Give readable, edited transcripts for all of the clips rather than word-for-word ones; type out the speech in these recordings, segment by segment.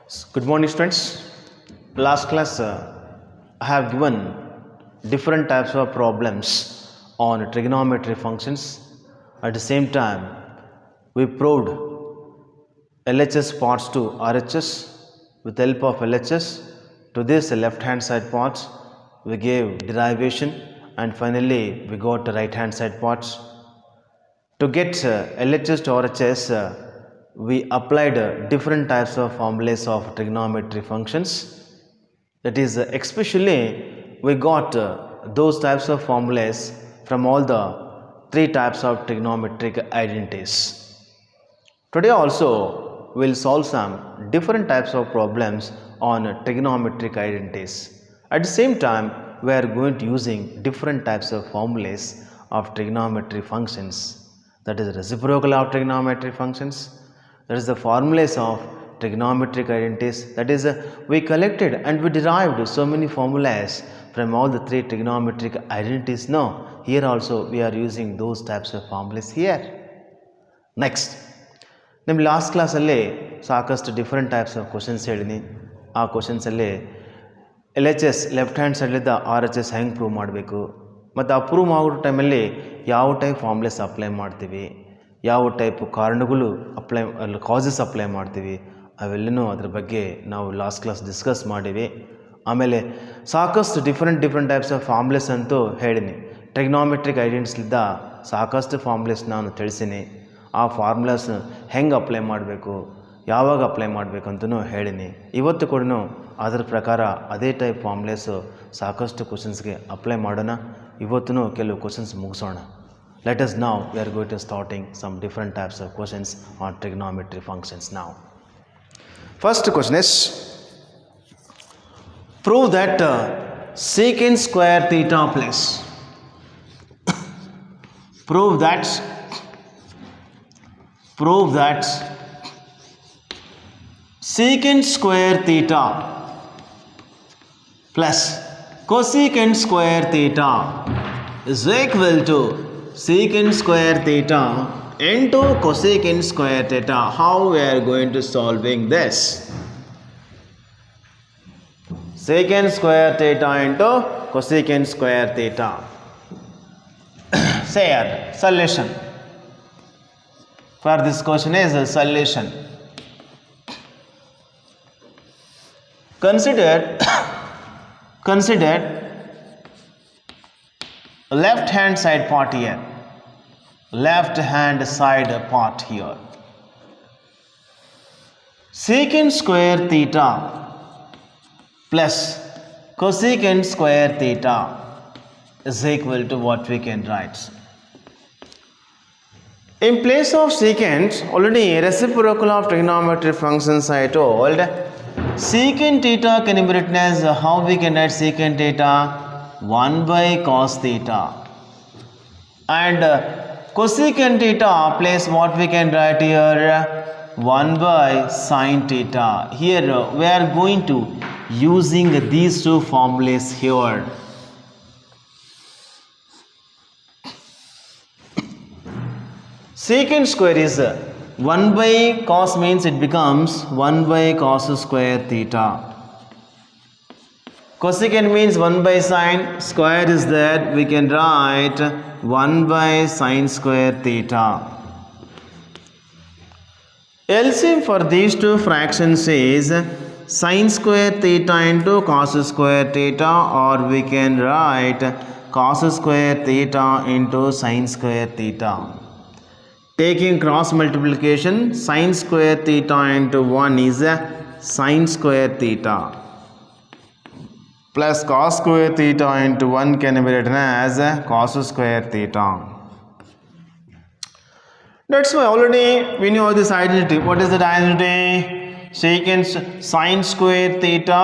Good morning, students. Last class, I have given different types of problems on trigonometry functions. At the same time, we proved LHS parts to RHS. With the help of LHS to this left hand side parts, we gave derivation, and finally we got the right hand side parts. To get LHS to RHS, we applied different types of formulas of trigonometry functions. That is, especially we got those types of formulas from all the three types of trigonometric identities. Today also we will solve some different types of problems on trigonometric identities. At the same time, we are going to using different types of formulas of trigonometry functions. That is reciprocal of trigonometry functions. That is the formulas of trigonometric identities. That is, we collected and we derived so many formulas from all the three trigonometric identities. Now, here also we are using those types of formulas here. Next, ನಮ್ಮ last ಕ್ಲಾಸಲ್ಲಿ ಸಾಕಷ್ಟು different types of questions ಹೇಳಿನಿ. ಆ ಕ್ವಶನ್ಸಲ್ಲಿ LHS left hand ಸೈಡ್ಲಿದ್ದ RHS ಹೆಂಗೆ prove ಮಾಡಬೇಕು, ಮತ್ತು ಆ prove ಮಾಡೋ ಟೈಮಲ್ಲಿ ಯಾವ ಟೈಪ್ ಫಾರ್ಮುಲಾಸ್ ಅಪ್ಲೈ ಮಾಡ್ತೀವಿ, ಯಾವ ಟೈಪ್ ಕಾರಣಗಳು ಕಾಸಸ್ ಅಪ್ಲೈ ಮಾಡ್ತೀವಿ, ಅವೆಲ್ಲನೂ ಅದ್ರ ಬಗ್ಗೆ ನಾವು ಲಾಸ್ಟ್ ಕ್ಲಾಸ್ ಡಿಸ್ಕಸ್ ಮಾಡೀವಿ. ಆಮೇಲೆ ಸಾಕಷ್ಟು ಡಿಫ್ರೆಂಟ್ ಟೈಪ್ಸ್ ಆಫ್ ಫಾರ್ಮುಲಾಸ್ ಅಂತೂ ಹೇಳಿನಿ. ಟ್ರಿಗ್ನೋಮೆಟ್ರಿಕ್ ಐಡೆಂಟಿಸ್ಲಿದ್ದ ಸಾಕಷ್ಟು ಫಾರ್ಮುಲಾಸ್ ನಾನು ತಿಳಿಸೀನಿ. ಆ ಫಾರ್ಮುಲಾಸ್ ಹೆಂಗೆ ಅಪ್ಲೈ ಮಾಡಬೇಕು, ಯಾವಾಗ ಅಪ್ಲೈ ಮಾಡಬೇಕು ಅಂತಲೂ ಹೇಳಿನಿ. ಇವತ್ತು ಕೂಡ ಅದರ ಪ್ರಕಾರ ಅದೇ ಟೈಪ್ ಫಾರ್ಮುಲಾಸು ಸಾಕಷ್ಟು ಕ್ವಶನ್ಸ್ಗೆ ಅಪ್ಲೈ ಮಾಡೋಣ. ಇವತ್ತು ಕೆಲವು ಕ್ವಶನ್ಸ್ ಮುಗಿಸೋಣ. Let us now, we are going to starting some different types of questions on trigonometry functions now. First question is, prove that secant square theta plus prove that secant square theta plus cosecant square theta is equal to secant square theta into cosecant square theta. How we are going to solving this? Secant square theta into cosecant square theta. Say solution for this question is a solution. Consider left hand side part here, secant square theta plus cosecant square theta is equal to what we can write. In place of secant, already reciprocal of trigonometry functions I told, secant theta can be written as, how we can write secant theta? 1 by cos theta, and cosecant theta place what we can write here? 1 by sin theta. Here we are going to using these two formulas here. Secant square is 1 by cos, means it becomes 1 by cos square theta. Cosecant means 1 by sine, square is there, we can write 1 by sine square theta. LCM for these two fractions is sine square theta into cos square theta, or we can write cos square theta into sine square theta. Taking cross multiplication, sine square theta into 1 is sine square theta, plus cos square theta into 1 can be written as cos square theta. That's why already we know this identity. What is that identity? Secant sine square theta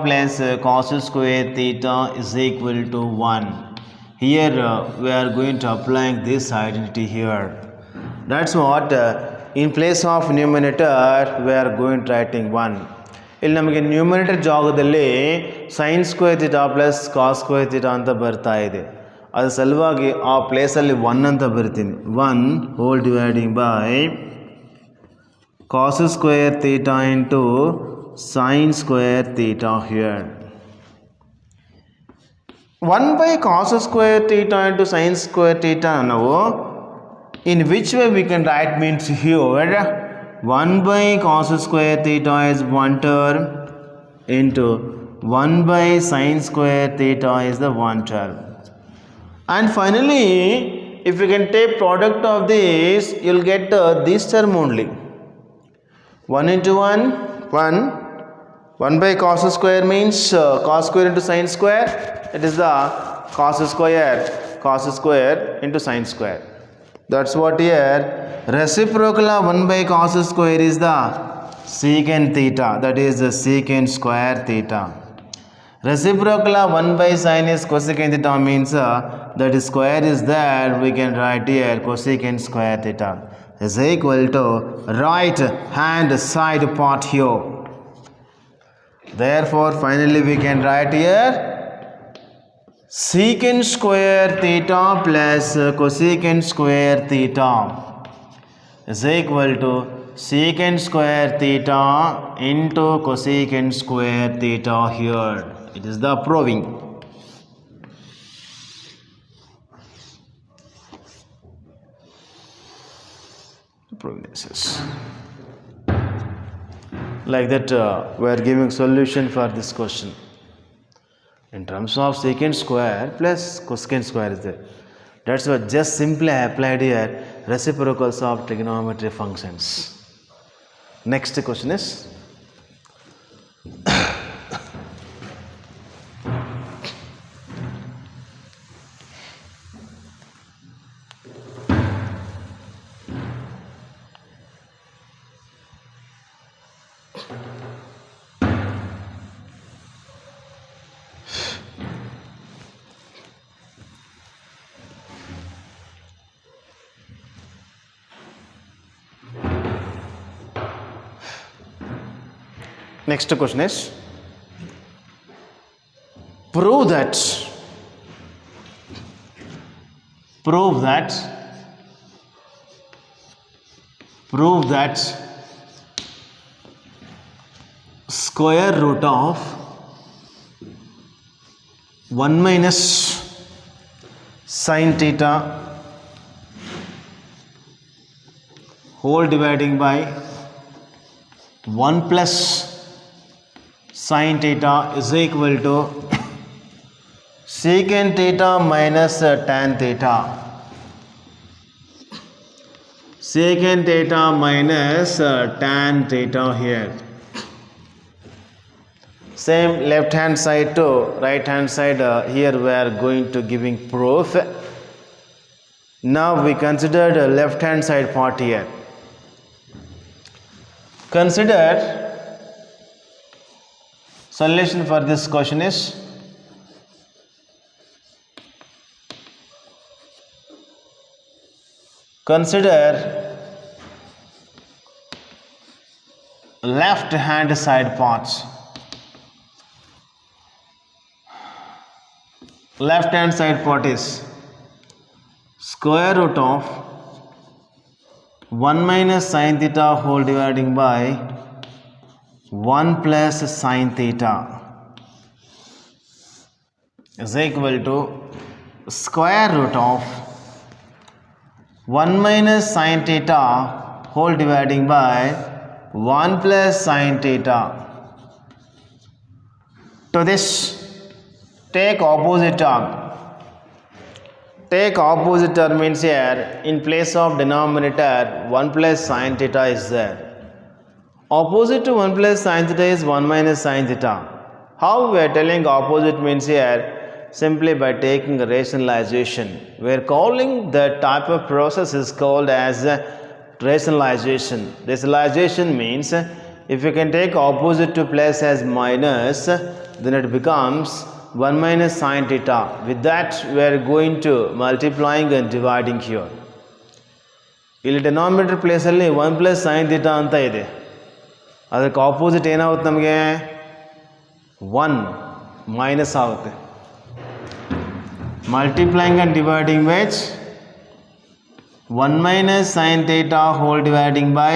plus cos square theta is equal to 1. Here we are going to applying this identity here. That's what in place of numerator we are going to writing 1. ಇಲ್ಲಿ ನಮಗೆ numerator ಜಾಗದಲ್ಲಿ sine square theta plus cos square theta ಅಂತ ಬರ್ತಾ ಇದೆ. ಅದು ಸಲುವಾಗಿ ಆ ಪ್ಲೇಸಲ್ಲಿ 1 ಅಂತ ಬರ್ತೀನಿ. 1 whole dividing by cos square theta into sin square theta here. 1 by cos square theta into sin square theta now, in which way we can write means here 1 by cos square theta is one term into 1 by sin square theta is the one term. And finally, if you can take product of this, you'll get this term only. 1 into 1, 1. 1 by cos square means cos square into sin square. It is the cos square into sin square. That's what here. Reciprocal of 1 by cos square is the secant theta. That is the secant square theta. Reciprocal of 1 by sin is cosecant theta means that square is there. We can write here cosecant square theta is equal to right hand side part here. Therefore, finally we can write here secant square theta plus cosecant square theta is equal to secant square theta into cosecant square theta here. It is the proving. Like that we are giving solution for this question in terms of secant square plus cosecant square is there. That's what just simply applied here reciprocals of trigonometry functions. Next question is prove that square root of 1 minus sin theta whole dividing by 1 plus sin theta is equal to secant theta minus tan theta. Secant theta minus tan theta here. Same left hand side to right hand side. Here we are going to giving proof. Now we consider the left hand side part here. Consider solution for this question is consider left hand side parts. Left hand side part is square root of 1 minus sin theta whole dividing by 1 plus sin theta is equal to square root of 1 minus sin theta whole dividing by 1 plus sin theta. To this, take opposite term. Take opposite term means here in place of denominator 1 plus sin theta is there. Opposite to 1 plus sin theta is 1 minus sin theta. How we are telling opposite means here? Simply by taking a rationalization. We are calling that type of process is called as rationalization. Rationalization means if you can take opposite to plus as minus, then it becomes 1 minus sin theta. With that we are going to multiplying and dividing here. ಇಲ್ಲಿ denominator ಪ್ಲೇಸಲ್ಲಿ 1 plus sine theta ಅಂತ ಇದೆ. ಅದಕ್ಕೆ opposite ಏನಾಗುತ್ತೆ ನಮಗೆ 1 minus ಆಗುತ್ತೆ. Multiplying and dividing which 1 minus sin theta whole dividing by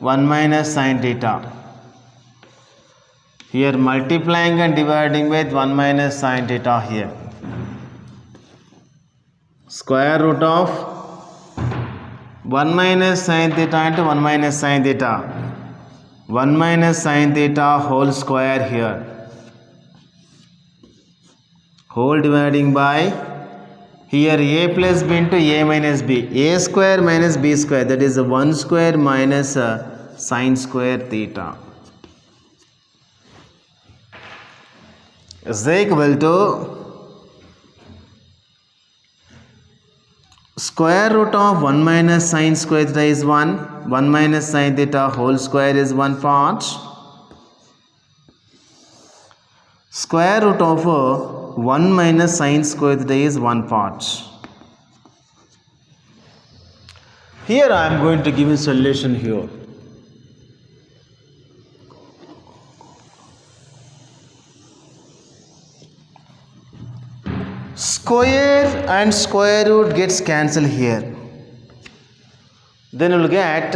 1 minus sin theta. Here multiplying and dividing with 1 minus sin theta here. Square root of 1 minus sin theta into 1 minus sin theta. 1 minus sin theta whole square here. Whole dividing by here a plus b into a minus b. A square minus b square, that is 1 square minus sin square theta is equal to square root of 1 minus sin square theta is 1. 1 minus sin theta whole square is 1 part. Square root of 1 minus sin square theta is 1 part. Here I am going to give a solution here. Square and square root gets cancelled here. Then you will get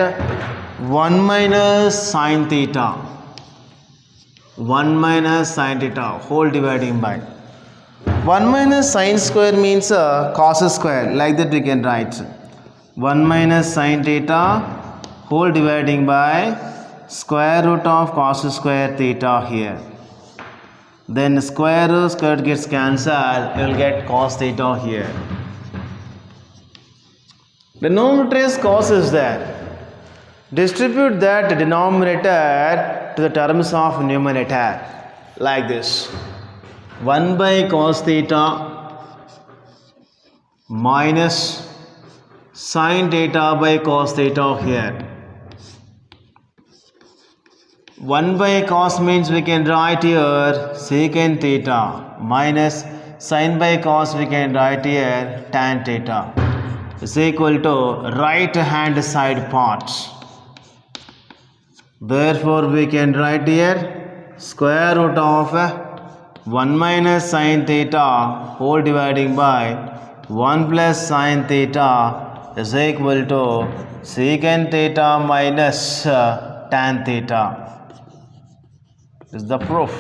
1 minus sin theta. 1 minus sin theta whole dividing by 1 minus sin square means cos square, like that we can write 1 minus sin theta whole dividing by square root of cos square theta here. Then square root gets cancelled, you will get cos theta here. The denominator is cos is there. Distribute that denominator to the terms of numerator like this. 1 by cos theta minus sin theta by cos theta here. 1 by cos means we can write here secant theta minus sin by cos we can write here tan theta is equal to right hand side part. Therefore we can write here square root of 1 minus sin theta whole dividing by 1 plus sin theta is equal to secant theta minus tan theta. This is the proof.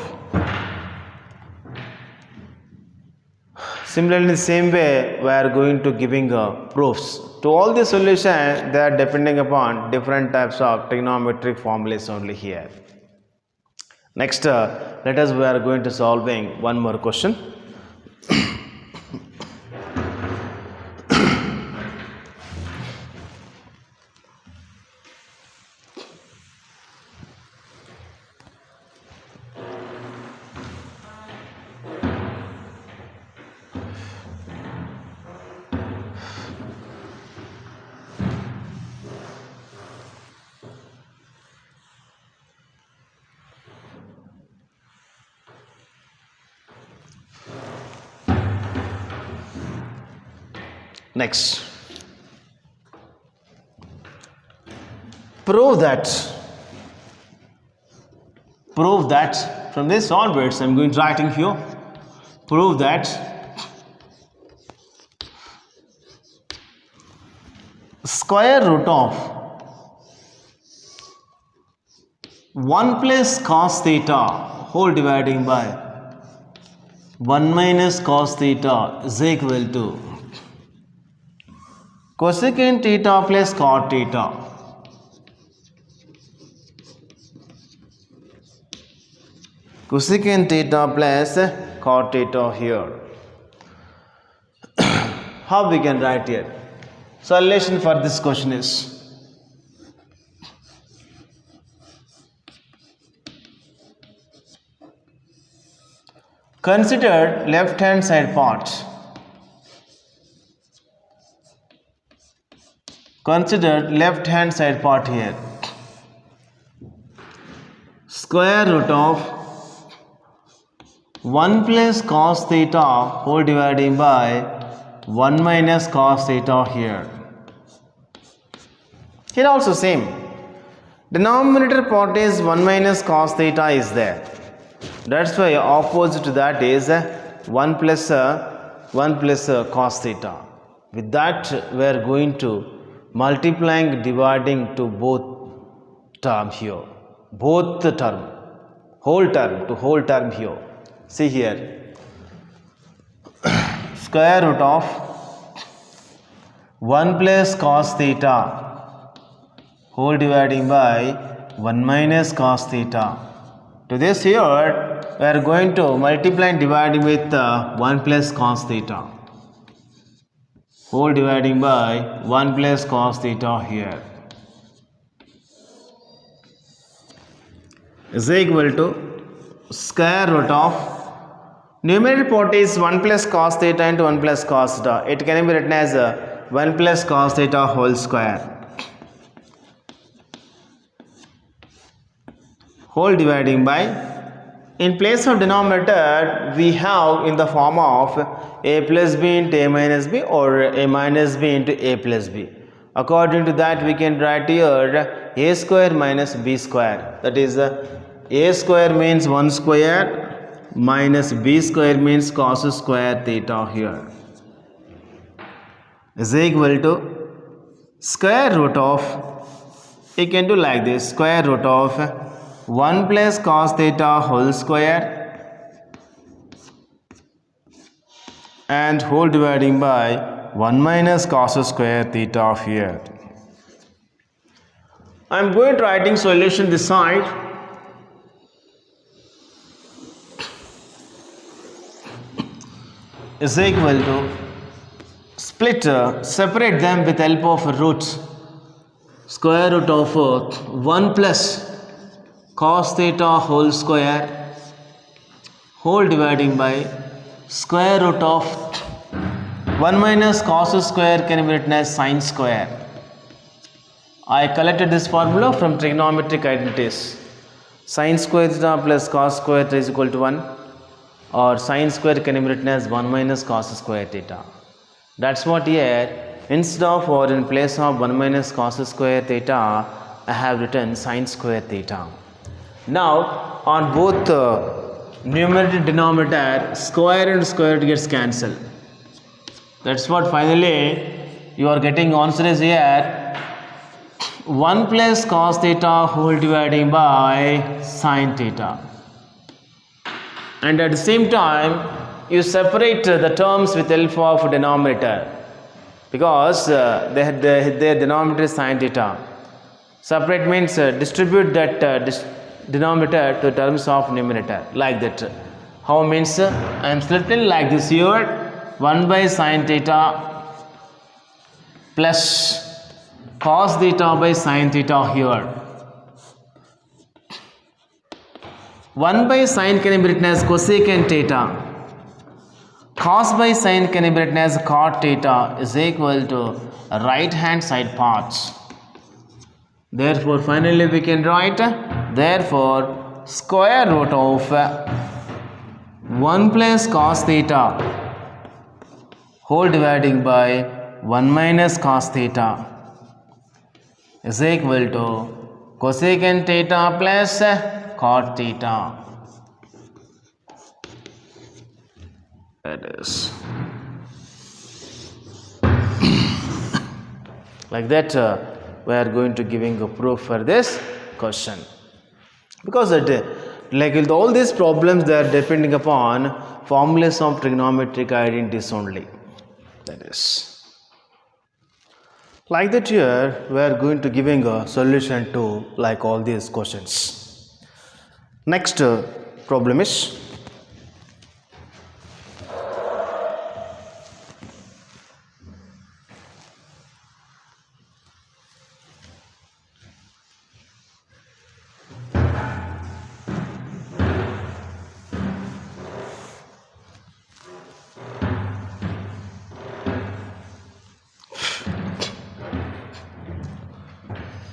Similarly, in the same way, we are going to giving proofs. To all the solution, they are depending upon different types of trigonometric formulas only here. Next, let us we are going to solving one more question. Next, prove that from this onwards I am going to writing here, prove that square root of 1 plus cos theta whole dividing by 1 minus cos theta is equal to cosecant theta plus cot theta. Cosecant theta plus cot theta here. How we can write here? Solution for this question is consider left hand side part. Consider left hand side part here. Square root of 1 plus cos theta whole dividing by 1 minus cos theta here. Here also same. Denominator part is 1 minus cos theta is there. That's why opposite to that is 1 plus cos theta. With that we are going to multiplying dividing to both term here, both the term, whole term here. See here, square root of 1 plus cos theta whole dividing by 1 minus cos theta. To this here, we are going to multiply and divide with 1 plus cos theta whole dividing by 1 plus cos theta here is equal to square root of numerator part is 1 plus cos theta into 1 plus cos theta. It can be written as 1 plus cos theta whole square whole dividing by, in place of denominator we have in the form of a plus b into a minus b or a minus b into a plus b. According to that, we can write here a square minus b square, that is a square means 1 square minus b square means cos square theta here is equal to square root of, you can do like this, square root of 1 plus cos theta whole square and whole dividing by 1 minus cos square theta here. I am going to writing solution this side. Is equal to split, separate them with help of roots. Square root of 1 plus cos theta whole square whole dividing by square root of 1 minus cos square can be written as sin square. I collected this formula from trigonometric identities. Sin square theta plus cos square theta is equal to 1, or sin square can be written as 1 minus cos square theta. That's what here, instead of or in place of 1 minus cos square theta, I have written sin square theta. Now on both numerator and denominator, square and square root gets cancelled. That's what finally you are getting answer is here 1 plus cos theta whole dividing by sin theta. And at the same time you separate the terms with help of denominator, because their denominator is sin theta. Separate means distribute that denominator to terms of numerator, like that. How means I am splitting like this here, 1 by sin theta plus cos theta by sin theta here. 1 by sin can be written as cosecant theta. Cos by sin can be written as cot theta is equal to right hand side parts. Therefore finally we can write, therefore square root of 1 plus cos theta whole dividing by 1 minus cos theta is equal to cosecant theta plus cot theta. That is like that. We are going to giving a proof for this question, because like with all these problems they are depending upon formulas of trigonometric identities only. That is like that. Here we are going to giving a solution to like all these questions. Next problem is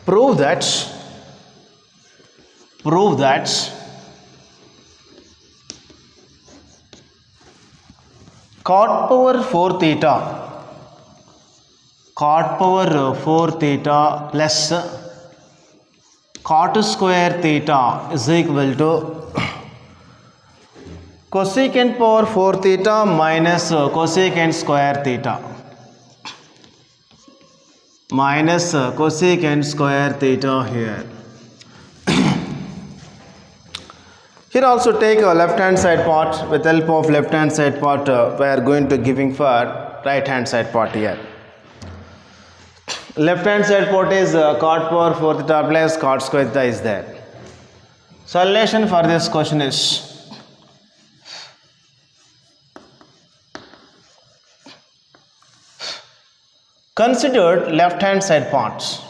prove that cot power 4 theta plus cot square theta is equal to cosecant power 4 theta minus cosecant square theta minus cosecant square theta here. Here also take a left hand side part. With help of left hand side part we are going to giving for right hand side part here. Left hand side part is cot power 4 theta plus cot square theta is there. Solution for this question is considered left hand side parts.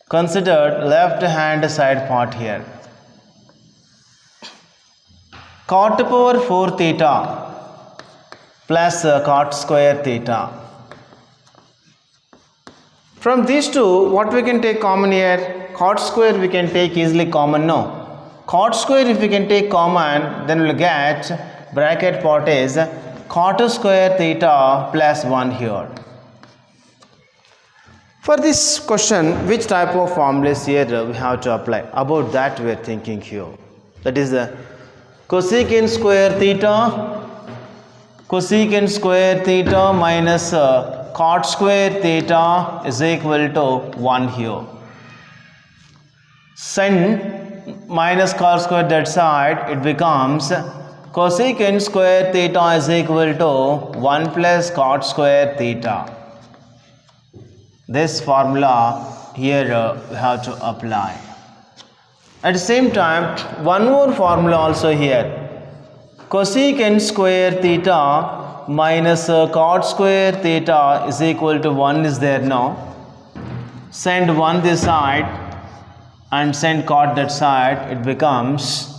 Considered left hand side part here. Cot power 4 theta plus cot square theta. From these two, what we can take common here? Cot square we can take easily common, no. Cot square if we can take common, then we will get bracket part is cot square theta plus 1 here. For this question, which type of formulas here we have to apply? About that we are thinking here. That is the cosecant square theta minus cot square theta is equal to 1 here. Send minus cot square that side, it becomes cosecant square theta is equal to 1 plus cot square theta. This formula here we have to apply. At the same time, one more formula also here. Cosecant square theta minus cot square theta is equal to 1 is there now. Send 1 this side and send cot that side. It becomes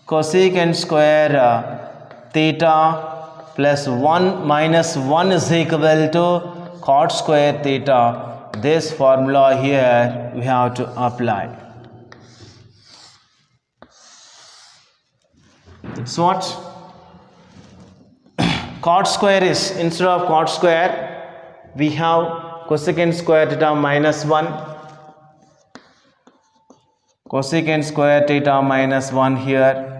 cosecant square theta plus 1 minus 1 is equal to cot square theta. This formula here we have to apply. It's what? Cot square is, instead of cot square we have cosecant square theta minus 1. Cosecant square theta minus 1 here.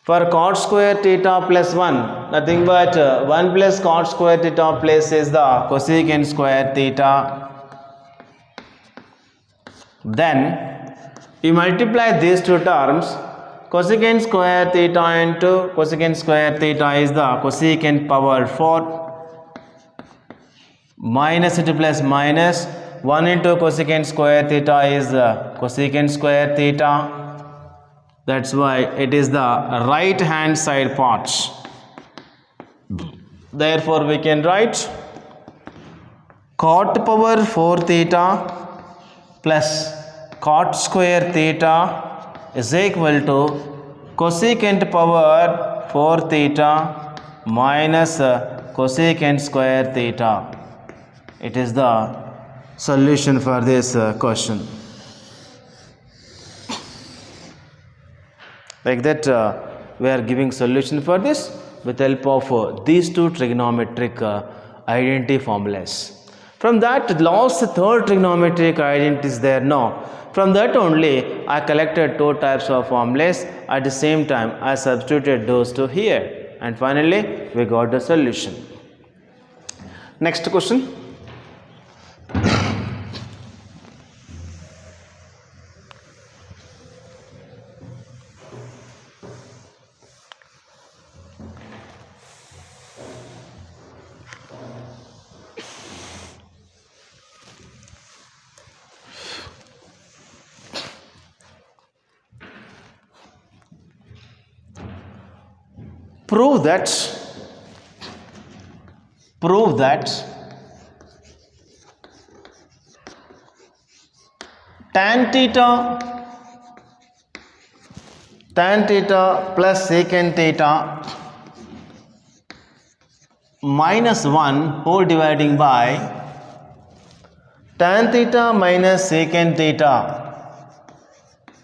For cot square theta plus 1, nothing but 1 plus cot square theta place is the cosecant square theta. Then you multiply these two terms. Cosecant square theta into cosecant square theta is the cosecant power 4 minus it plus minus 1 into cosecant square theta is cosecant square theta. That's why it is the right hand side parts. Therefore we can write cot power 4 theta plus cot square theta is equal to cosecant power 4 theta minus cosecant square theta. It is the solution for this question. Like that we are giving solution for this with help of these two trigonometric identity formulas. From that last third trigonometric identity is there now. From that only I collected two types of formulas. At the same time I substituted those two here, and finally we got the solution. Next question. Prove that tan theta plus secant theta minus 1 whole dividing by tan theta minus secant theta,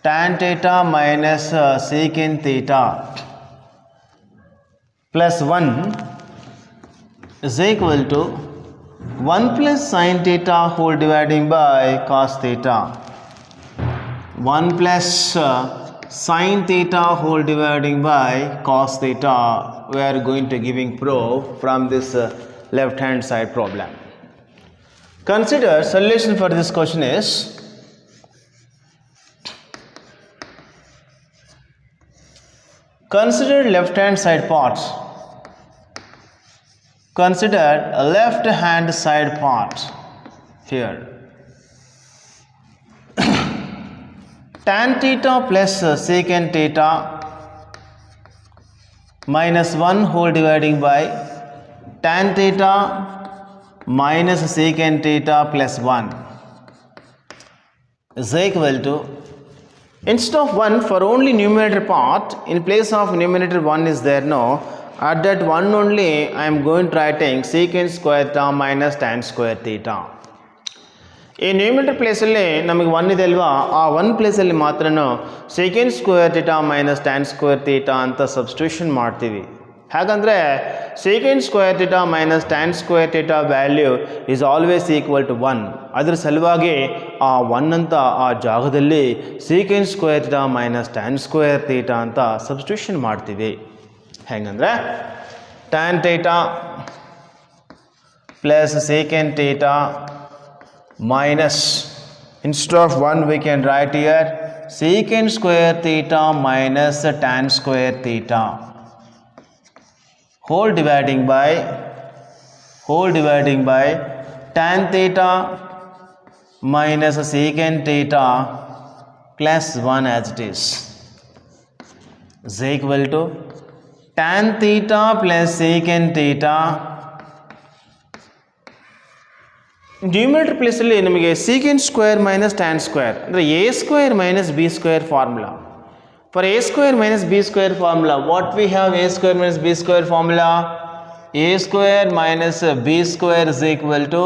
tan theta minus secant theta plus 1 is equal to 1 plus sin theta whole dividing by cos theta. 1 plus sin theta whole dividing by cos theta. We are going to giving proof from this left hand side problem. Consider solution for this question is Consider left hand side part. Consider a left hand side part here. Tan theta plus secant theta minus 1 whole dividing by tan theta minus secant theta plus 1 is equal to, instead of 1 for only numerator part, in place of numerator 1 is there now, at that 1 only I am going to writing secant square theta minus tan square theta. ಈ numerator ಪ್ಲೇಸಲ್ಲಿ ನಮಗೆ 1 ಇದೆ ಅಲ್ವಾ, ಆ 1 ಪ್ಲೇಸಲ್ಲಿ ಮಾತ್ರ second square theta minus tan square theta ಅಂತ substitution ಮಾಡ್ತೀವಿ. ಹಾಗಂದರೆ second square theta minus tan square theta value is always equal to 1. ಅದರ ಸಲುವಾಗಿ ಆ 1 ಅಂತ ಆ ಜಾಗದಲ್ಲಿ second square theta minus tan square theta ಅಂತ ಸಬ್ಸ್ಟಿಟ್ಯೂಷನ್ ಮಾಡ್ತೀವಿ. ಹೆಂಗಂದರೆ tan theta plus second theta minus, instead of 1 we can write here secant square theta minus tan square theta whole dividing by tan theta minus secant theta plus 1 as it is equal to tan theta plus secant theta. Numerator ಪ್ಲೇಸಲ್ಲಿ ನಮಗೆ secant square minus tan square ಅಂದರೆ A square minus B square formula. For A square minus B square formula, what we have A square minus B square formula? A square minus B square is equal to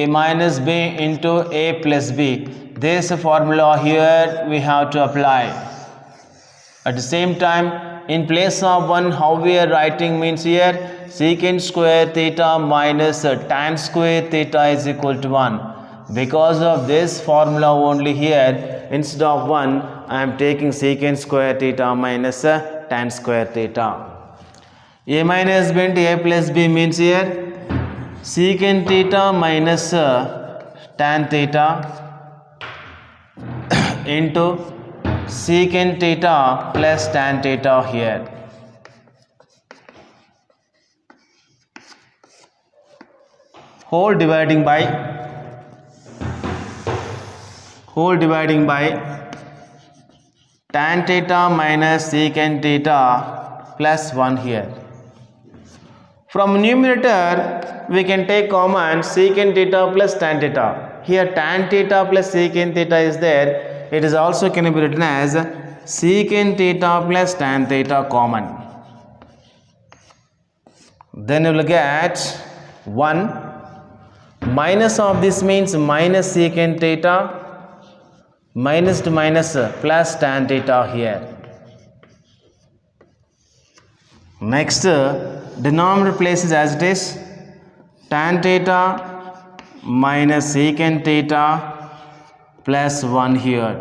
A minus B into A plus B. This formula here we have to apply. At the same time, in place of 1, how we are writing means here secant square theta minus tan square theta is equal to 1. Because of this formula only here, instead of 1, I am taking secant square theta minus tan square theta. A minus b into a plus b means here secant theta minus tan theta into secant theta plus tan theta here. Whole dividing by tan theta minus secant theta plus 1 here. From numerator we can take common secant theta plus tan theta. Here tan theta plus secant theta is there. It is also can be written as secant theta plus tan theta common. Then you will get 1 minus of this means minus secant theta minus to minus plus tan theta here. Next denominator places as it is tan theta minus secant theta plus 1 here.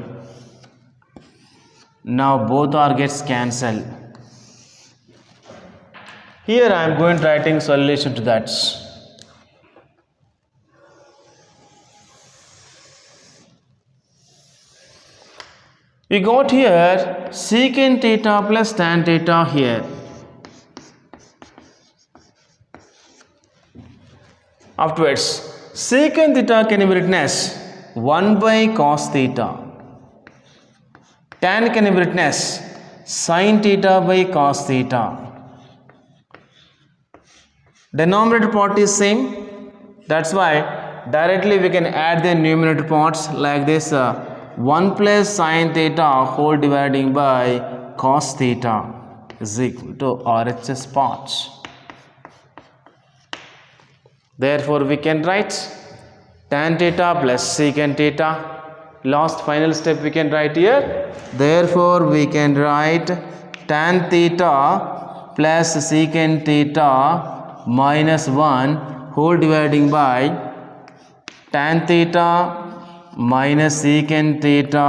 Now both are gets cancelled. Here I am going to writing solution to that. We got here secant theta plus tan theta here. Afterwards, secant theta can be written as 1 by cos theta. Tan can be written as sin theta by cos theta. Denominator part is same. That's why directly we can add the numerator parts like this. 1 plus sin theta whole dividing by cos theta is equal to RHS parts. Therefore, we can write tan theta plus secant theta. Last final step we can write here. Therefore, we can write tan theta plus secant theta minus 1 whole dividing by tan theta minus secant theta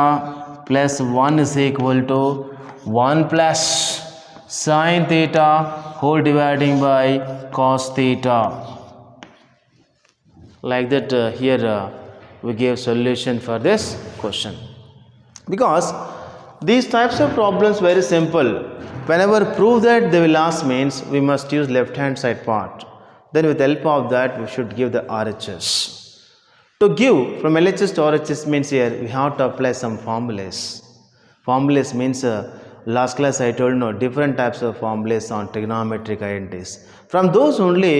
plus 1 is equal to 1 plus sin theta whole dividing by cos theta. Like that here we gave solution for this question. Because these types of problems very simple. Whenever prove that they will ask means we must use left hand side part. Then with the help of that we should give the RHS. To give from LHS to RHS means here we have to apply some formulas. Formulas means last class I told no different types of formulas on trigonometric identities. From those only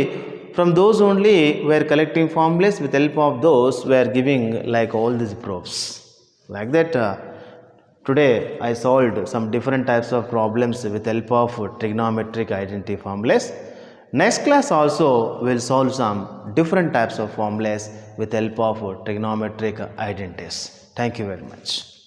we are collecting formulas. With the help of those we are giving like all these proofs. Like that today I solved some different types of problems with the help of trigonometric identity formulas. Next class also we will solve some different types of formulas with the help of trigonometric identities. Thank you very much.